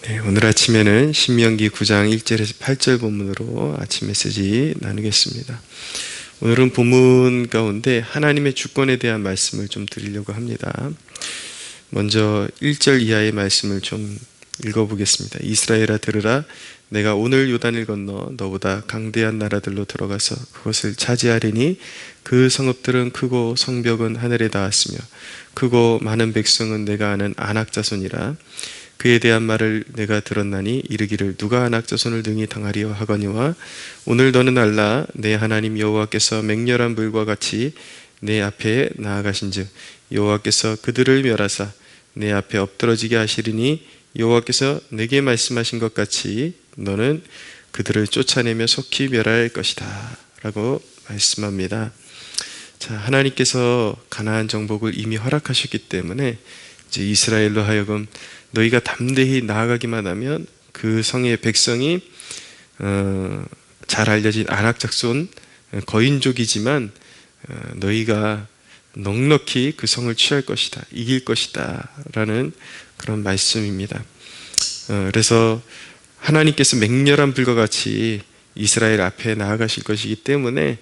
네, 오늘 아침에는 신명기 9장 1절에서 8절 본문으로 아침 메시지 나누겠습니다. 오늘은 본문 가운데 하나님의 주권에 대한 말씀을 좀 드리려고 합니다. 먼저 1절 이하의 말씀을 좀 읽어보겠습니다. 이스라엘아 들으라, 내가 오늘 요단을 건너 너보다 강대한 나라들로 들어가서 그것을 차지하리니 그 성읍들은 크고 성벽은 하늘에 닿았으며 크고 많은 백성은 내가 아는 아낙 자손이라. 그에 대한 말을 내가 들었나니 이르기를 누가 아낙 자손을 능히 당하리요 하거니와 오늘 너는 알라, 내 하나님 여호와께서 맹렬한 불과 같이 내 앞에 나아가신즉 여호와께서 그들을 멸하사 내 앞에 엎드러지게 하시리니 여호와께서 내게 말씀하신 것 같이 너는 그들을 쫓아내며 속히 멸할 것이다 라고 말씀합니다. 자, 하나님께서 가나안 정복을 이미 허락하셨기 때문에 이제 이스라엘로 하여금 너희가 담대히 나아가기만 하면 그 성의 백성이 잘 알려진 아낙 자손 거인족이지만 너희가 넉넉히 그 성을 취할 것이다, 이길 것이다 라는 그런 말씀입니다. 그래서 하나님께서 맹렬한 불과 같이 이스라엘 앞에 나아가실 것이기 때문에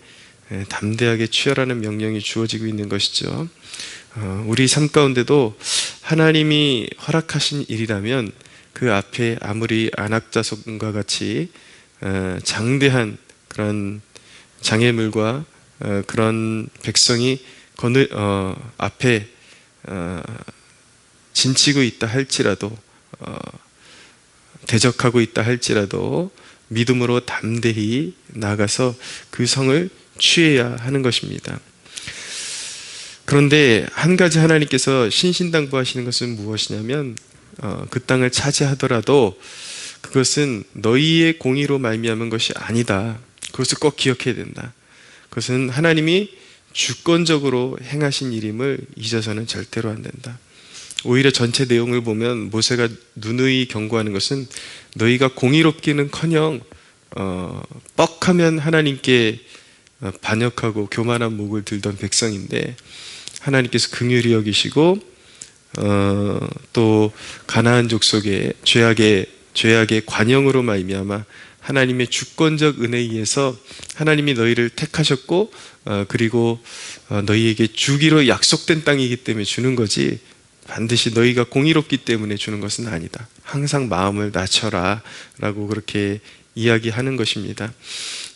담대하게 취하라는 명령이 주어지고 있는 것이죠. 우리 삶 가운데도 하나님이 허락하신 일이라면 그 앞에 아무리 아낙 자손과 같이 장대한 그런 장애물과 그런 백성이 앞에 진치고 있다 할지라도 대적하고 있다 할지라도 믿음으로 담대히 나가서 그 성을 취해야 하는 것입니다. 그런데 한 가지 하나님께서 신신당부하시는 것은 무엇이냐면 그 땅을 차지하더라도 그것은 너희의 공의로 말미암은 것이 아니다. 그것을 꼭 기억해야 된다. 그것은 하나님이 주권적으로 행하신 일임을 잊어서는 절대로 안 된다. 오히려 전체 내용을 보면 모세가 누누이 경고하는 것은 너희가 공의롭기는커녕 뻑하면 하나님께 반역하고 교만한 목을 들던 백성인데 하나님께서 긍휼히 여기시고 또 가나안 족속의 죄악의 관영으로 말미암아 하나님의 주권적 은혜에 의해서 하나님이 너희를 택하셨고 그리고 너희에게 주기로 약속된 땅이기 때문에 주는 거지 반드시 너희가 공의롭기 때문에 주는 것은 아니다. 항상 마음을 낮춰라 라고 그렇게 이야기하는 것입니다.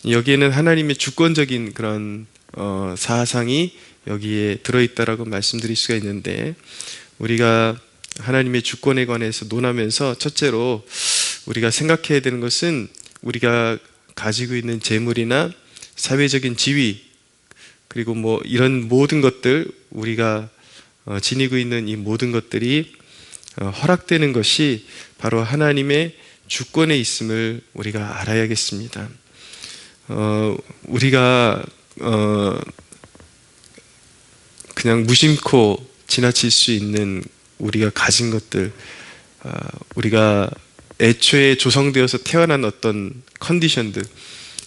여기에는 하나님의 주권적인 그런 사상이 여기에 들어있다라고 말씀드릴 수가 있는데, 우리가 하나님의 주권에 관해서 논하면서 첫째로 우리가 생각해야 되는 것은 우리가 가지고 있는 재물이나 사회적인 지위 그리고 뭐 이런 모든 것들, 우리가 지니고 있는 이 모든 것들이 허락되는 것이 바로 하나님의 주권에 있음을 우리가 알아야겠습니다. 우리가 그냥 무심코 지나칠 수 있는 우리가 가진 것들, 우리가 애초에 조성되어서 태어난 어떤 컨디션들,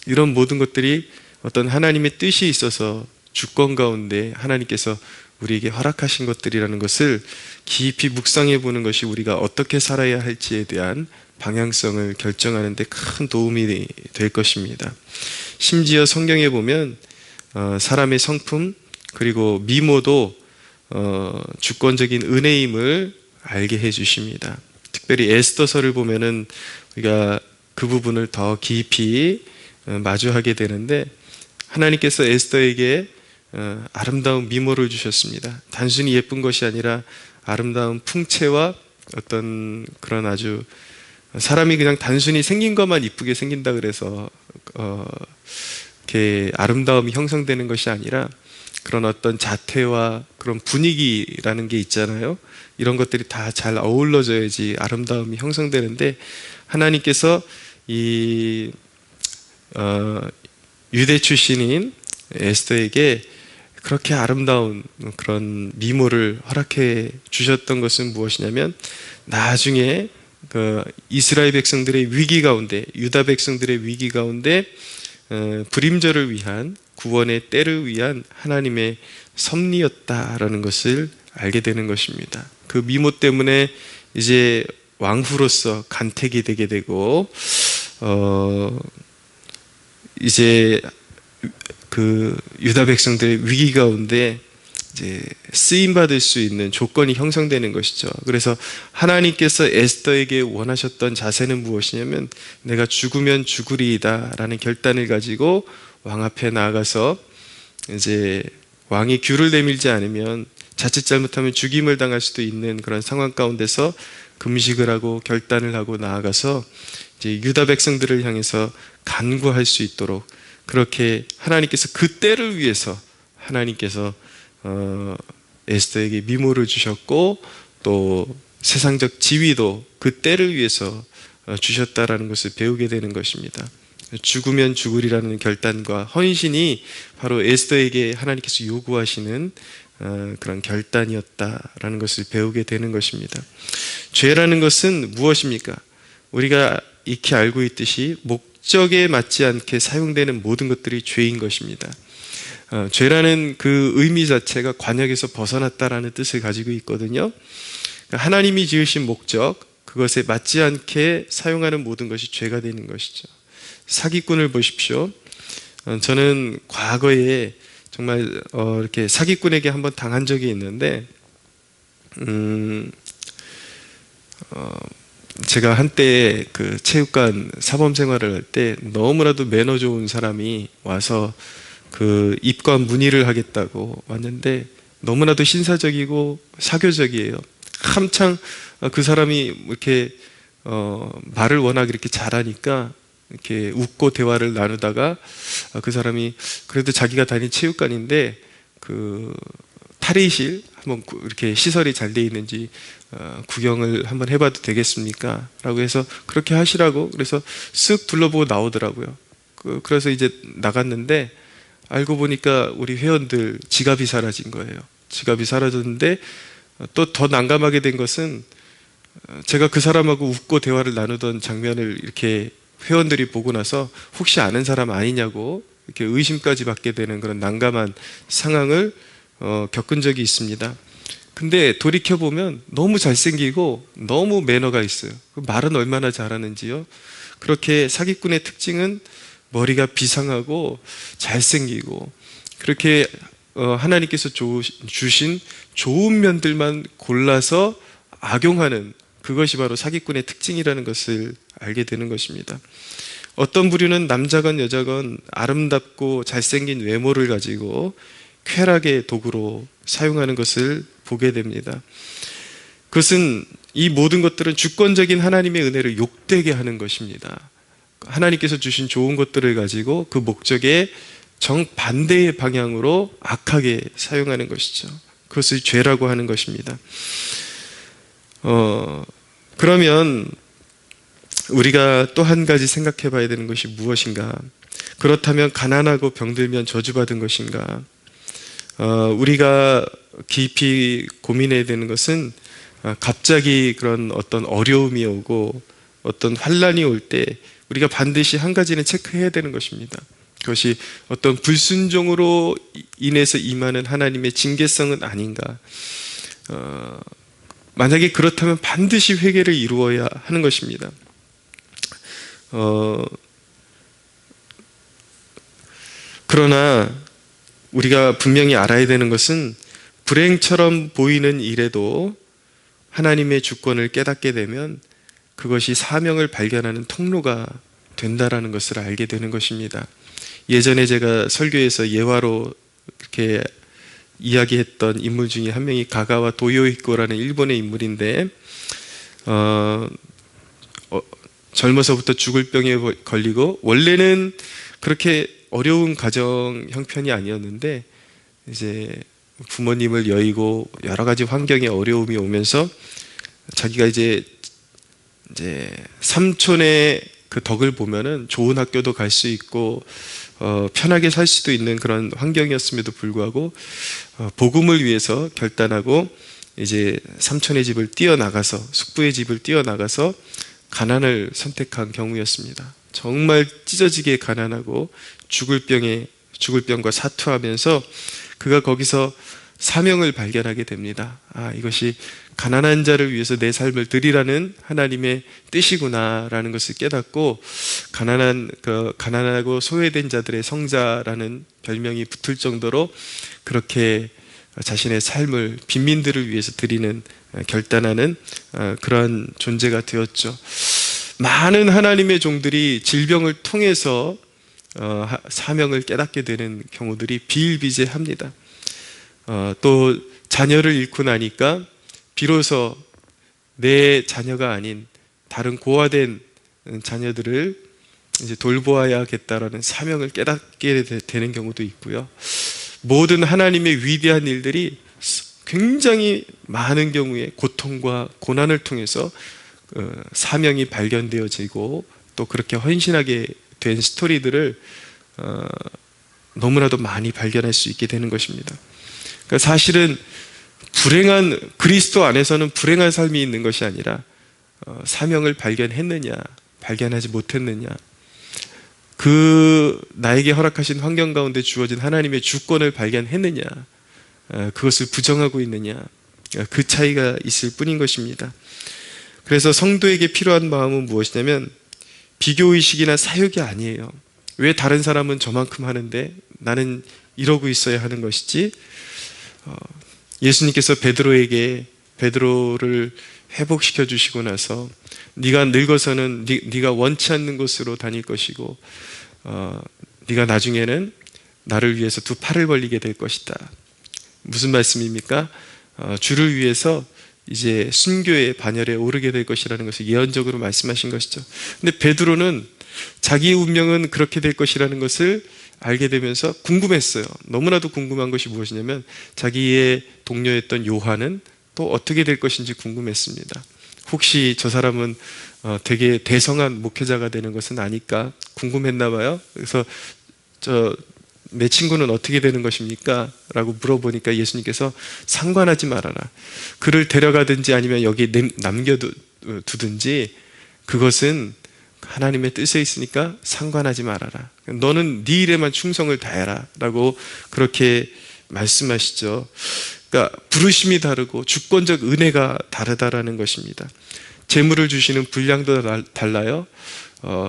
이런 모든 것들이 어떤 하나님의 뜻이 있어서 주권 가운데 하나님께서 우리에게 허락하신 것들이라는 것을 깊이 묵상해 보는 것이 우리가 어떻게 살아야 할지에 대한 방향성을 결정하는 데 큰 도움이 될 것입니다. 심지어 성경에 보면 사람의 성품 그리고 미모도 주권적인 은혜임을 알게 해주십니다. 특별히 에스더서를 보면은 우리가 그 부분을 더 깊이 마주하게 되는데, 하나님께서 에스더에게 아름다운 미모를 주셨습니다. 단순히 예쁜 것이 아니라 아름다운 풍채와 어떤 그런 아주 사람이 그냥 단순히 생긴 것만 이쁘게 생긴다 그래서 이렇게 아름다움이 형성되는 것이 아니라 그런 어떤 자태와 그런 분위기라는 게 있잖아요. 이런 것들이 다 잘 어우러져야지 아름다움이 형성되는데, 하나님께서 이 유대 출신인 에스더에게 그렇게 아름다운 그런 미모를 허락해 주셨던 것은 무엇이냐면, 나중에 그 이스라엘 백성들의 위기 가운데, 유다 백성들의 위기 가운데 불임절을 위한, 구원의 때를 위한 하나님의 섭리였다라는 것을 알게 되는 것입니다. 그 미모 때문에 이제 왕후로서 간택이 되게 되고 이제 그 유다 백성들의 위기 가운데 이제 쓰임 받을 수 있는 조건이 형성되는 것이죠. 그래서 하나님께서 에스더에게 원하셨던 자세는 무엇이냐면 내가 죽으면 죽으리이다라는 결단을 가지고 왕 앞에 나아가서 이제 왕이 규를 내밀지 않으면 자칫 잘못하면 죽임을 당할 수도 있는 그런 상황 가운데서 금식을 하고 결단을 하고 나아가서 이제 유다 백성들을 향해서 간구할 수 있도록 그렇게 하나님께서 그 때를 위해서 하나님께서 에스더에게 미모를 주셨고 또 세상적 지위도 그 때를 위해서 주셨다라는 것을 배우게 되는 것입니다. 죽으면 죽으리라는 결단과 헌신이 바로 에스더에게 하나님께서 요구하시는 그런 결단이었다라는 것을 배우게 되는 것입니다. 죄라는 것은 무엇입니까? 우리가 익히 알고 있듯이 목적에 맞지 않게 사용되는 모든 것들이 죄인 것입니다. 죄라는 그 의미 자체가 관역에서 벗어났다라는 뜻을 가지고 있거든요. 하나님이 지으신 목적, 그것에 맞지 않게 사용하는 모든 것이 죄가 되는 것이죠. 사기꾼을 보십시오. 저는 과거에 정말 이렇게 사기꾼에게 한번 당한 적이 있는데 제가 한때 그 체육관 사범 생활을 할 때 너무나도 매너 좋은 사람이 와서 그 입관 문의를 하겠다고 왔는데 너무나도 신사적이고 사교적이에요. 한창 그 사람이 이렇게 말을 워낙 이렇게 잘하니까 이렇게 웃고 대화를 나누다가 그 사람이 그래도 자기가 다닌 체육관인데 그 탈의실 한번 이렇게 시설이 잘 돼 있는지 구경을 한번 해봐도 되겠습니까? 라고 해서 그렇게 하시라고 그래서 쓱 둘러보고 나오더라고요. 그래서 이제 나갔는데 알고 보니까 우리 회원들 지갑이 사라진 거예요. 지갑이 사라졌는데 또 더 난감하게 된 것은 제가 그 사람하고 웃고 대화를 나누던 장면을 이렇게 회원들이 보고 나서 혹시 아는 사람 아니냐고 이렇게 의심까지 받게 되는 그런 난감한 상황을 겪은 적이 있습니다. 근데 돌이켜보면 너무 잘생기고 너무 매너가 있어요. 말은 얼마나 잘하는지요. 그렇게 사기꾼의 특징은 머리가 비상하고 잘생기고 그렇게 하나님께서 주신 좋은 면들만 골라서 악용하는 그것이 바로 사기꾼의 특징이라는 것을 알게 되는 것입니다. 어떤 부류는 남자건 여자건 아름답고 잘생긴 외모를 가지고 쾌락의 도구로 사용하는 것을 보게 됩니다. 그것은 이 모든 것들은 주권적인 하나님의 은혜를 욕되게 하는 것입니다. 하나님께서 주신 좋은 것들을 가지고 그 목적에 정반대의 방향으로 악하게 사용하는 것이죠. 그것을 죄라고 하는 것입니다. 그러면 우리가 또 한 가지 생각해 봐야 되는 것이 무엇인가? 그렇다면 가난하고 병들면 저주받은 것인가? 우리가 깊이 고민해야 되는 것은 갑자기 그런 어떤 어려움이 오고 어떤 환란이 올 때 우리가 반드시 한 가지는 체크해야 되는 것입니다. 그것이 어떤 불순종으로 인해서 임하는 하나님의 징계성은 아닌가? 만약에 그렇다면 반드시 회개를 이루어야 하는 것입니다. 그러나 우리가 분명히 알아야 되는 것은 불행처럼 보이는 일에도 하나님의 주권을 깨닫게 되면 그것이 사명을 발견하는 통로가 된다라는 것을 알게 되는 것입니다. 예전에 제가 설교에서 예화로 이렇게 이야기했던 인물 중에 한 명이 가가와 도요히코라는 일본의 인물인데 젊어서부터 죽을 병에 걸리고 원래는 그렇게 어려운 가정 형편이 아니었는데 이제 부모님을 여의고 여러 가지 환경에 어려움이 오면서 자기가 이제 삼촌의 그 덕을 보면은 좋은 학교도 갈 수 있고 편하게 살 수도 있는 그런 환경이었음에도 불구하고 복음을 위해서 결단하고 이제 삼촌의 집을 뛰어나가서 숙부의 집을 뛰어나가서 가난을 선택한 경우였습니다. 정말 찢어지게 가난하고 죽을 병과 사투하면서 그가 거기서 사명을 발견하게 됩니다. 이것이 가난한 자를 위해서 내 삶을 드리라는 하나님의 뜻이구나라는 것을 깨닫고, 가난하고 소외된 자들의 성자라는 별명이 붙을 정도로 그렇게 자신의 삶을 빈민들을 위해서 드리는, 결단하는 그러한 존재가 되었죠. 많은 하나님의 종들이 질병을 통해서 사명을 깨닫게 되는 경우들이 비일비재합니다. 또 자녀를 잃고 나니까 비로소 내 자녀가 아닌 다른 고아된 자녀들을 이제 돌보아야겠다라는 사명을 깨닫게 되는 경우도 있고요. 모든 하나님의 위대한 일들이 굉장히 많은 경우에 고통과 고난을 통해서 사명이 발견되어지고 또 그렇게 헌신하게 된 스토리들을 너무나도 많이 발견할 수 있게 되는 것입니다. 그러니까 사실은 그리스도 안에서는 불행한 삶이 있는 것이 아니라 사명을 발견했느냐, 발견하지 못했느냐, 나에게 허락하신 환경 가운데 주어진 하나님의 주권을 발견했느냐, 그것을 부정하고 있느냐, 그 차이가 있을 뿐인 것입니다. 그래서 성도에게 필요한 마음은 무엇이냐면 비교의식이나 사욕이 아니에요. 왜 다른 사람은 저만큼 하는데 나는 이러고 있어야 하는 것이지? 예수님께서 베드로를 회복시켜 주시고 나서 네가 늙어서는 네가 원치 않는 곳으로 다닐 것이고 네가 나중에는 나를 위해서 두 팔을 벌리게 될 것이다. 무슨 말씀입니까? 주를 위해서 이제 순교의 반열에 오르게 될 것이라는 것을 예언적으로 말씀하신 것이죠. 근데 베드로는 자기 운명은 그렇게 될 것이라는 것을 알게 되면서 궁금했어요. 너무나도 궁금한 것이 무엇이냐면 자기의 동료였던 요한은 또 어떻게 될 것인지 궁금했습니다. 혹시 저 사람은 되게 대성한 목회자가 되는 것은 아닐까 궁금했나 봐요. 그래서 내 친구는 어떻게 되는 것입니까? 라고 물어보니까 예수님께서 상관하지 말아라. 그를 데려가든지 아니면 여기 남겨두든지 그것은 하나님의 뜻에 있으니까 상관하지 말아라. 너는 네 일에만 충성을 다해라 라고 그렇게 말씀하시죠. 그러니까 부르심이 다르고 주권적 은혜가 다르다라는 것입니다. 재물을 주시는 분량도 달라요.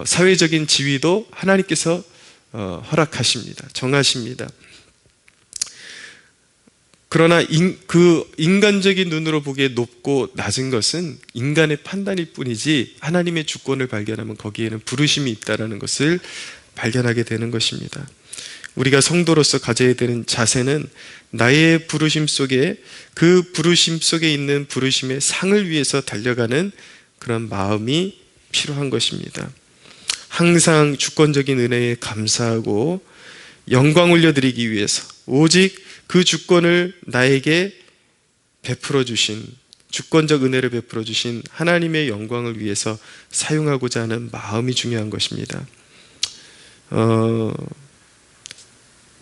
사회적인 지위도 하나님께서 허락하십니다. 정하십니다. 그러나 그 인간적인 눈으로 보기에 높고 낮은 것은 인간의 판단일 뿐이지 하나님의 주권을 발견하면 거기에는 부르심이 있다는 것을 발견하게 되는 것입니다. 우리가 성도로서 가져야 되는 자세는 나의 부르심 속에 그 부르심 속에 있는 부르심의 상을 위해서 달려가는 그런 마음이 필요한 것입니다. 항상 주권적인 은혜에 감사하고 영광 올려드리기 위해서 오직 그 주권을 나에게 베풀어 주신, 주권적 은혜를 베풀어 주신 하나님의 영광을 위해서 사용하고자 하는 마음이 중요한 것입니다.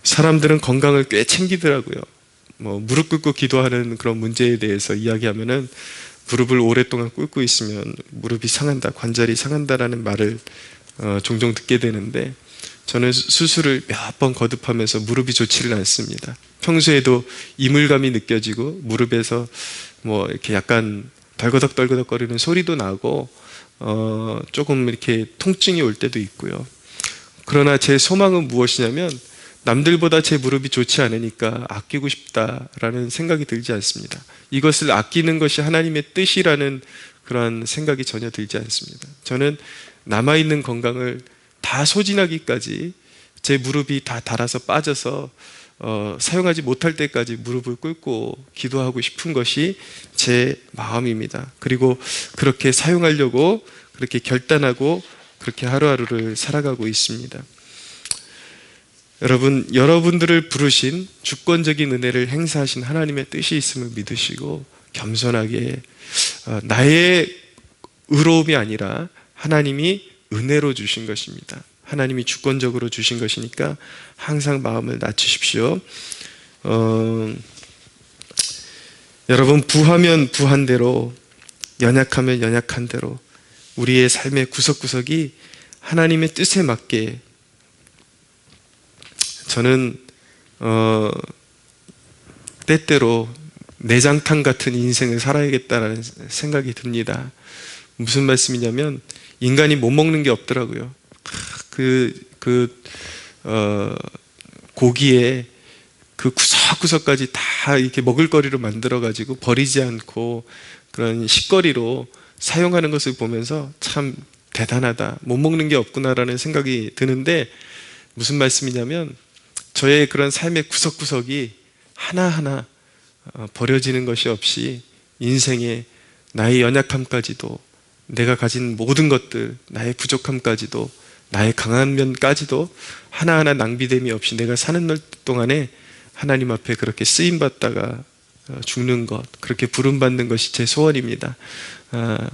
사람들은 건강을 꽤 챙기더라고요. 무릎 꿇고 기도하는 그런 문제에 대해서 이야기하면은 무릎을 오랫동안 꿇고 있으면 무릎이 상한다, 관절이 상한다라는 말을 종종 듣게 되는데 저는 수술을 몇 번 거듭하면서 무릎이 좋지를 않습니다. 평소에도 이물감이 느껴지고 무릎에서 이렇게 약간 덜거덕 거리는 소리도 나고 조금 이렇게 통증이 올 때도 있고요. 그러나 제 소망은 무엇이냐면 남들보다 제 무릎이 좋지 않으니까 아끼고 싶다라는 생각이 들지 않습니다. 이것을 아끼는 것이 하나님의 뜻이라는 그런 생각이 전혀 들지 않습니다. 저는 남아있는 건강을 다 소진하기까지 제 무릎이 다 닳아서 빠져서 사용하지 못할 때까지 무릎을 꿇고 기도하고 싶은 것이 제 마음입니다. 그리고 그렇게 사용하려고 그렇게 결단하고 그렇게 하루하루를 살아가고 있습니다. 여러분들을 부르신 주권적인 은혜를 행사하신 하나님의 뜻이 있음을 믿으시고 겸손하게 나의 의로움이 아니라 하나님이 은혜로 주신 것입니다. 하나님이 주권적으로 주신 것이니까 항상 마음을 낮추십시오. 여러분, 부하면 부한 대로, 연약하면 연약한 대로 우리의 삶의 구석구석이 하나님의 뜻에 맞게, 저는 때때로 내장탕 같은 인생을 살아야겠다라는 생각이 듭니다. 무슨 말씀이냐면 인간이 못 먹는 게 없더라고요. 고기에 그 구석구석까지 다 이렇게 먹을거리로 만들어가지고 버리지 않고 그런 식거리로 사용하는 것을 보면서 참 대단하다. 못 먹는 게 없구나라는 생각이 드는데 무슨 말씀이냐면 저의 그런 삶의 구석구석이 하나하나 버려지는 것이 없이 인생의 나의 연약함까지도 내가 가진 모든 것들, 나의 부족함까지도 나의 강한 면까지도 하나하나 낭비됨이 없이 내가 사는 날 동안에 하나님 앞에 그렇게 쓰임받다가 죽는 것, 그렇게 부름받는 것이 제 소원입니다.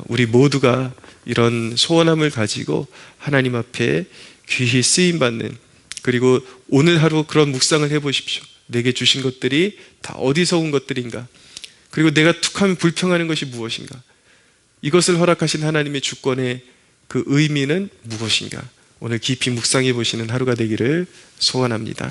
우리 모두가 이런 소원함을 가지고 하나님 앞에 귀히 쓰임받는, 그리고 오늘 하루 그런 묵상을 해보십시오. 내게 주신 것들이 다 어디서 온 것들인가? 그리고 내가 툭하면 불평하는 것이 무엇인가? 이것을 허락하신 하나님의 주권의 그 의미는 무엇인가? 오늘 깊이 묵상해 보시는 하루가 되기를 소원합니다.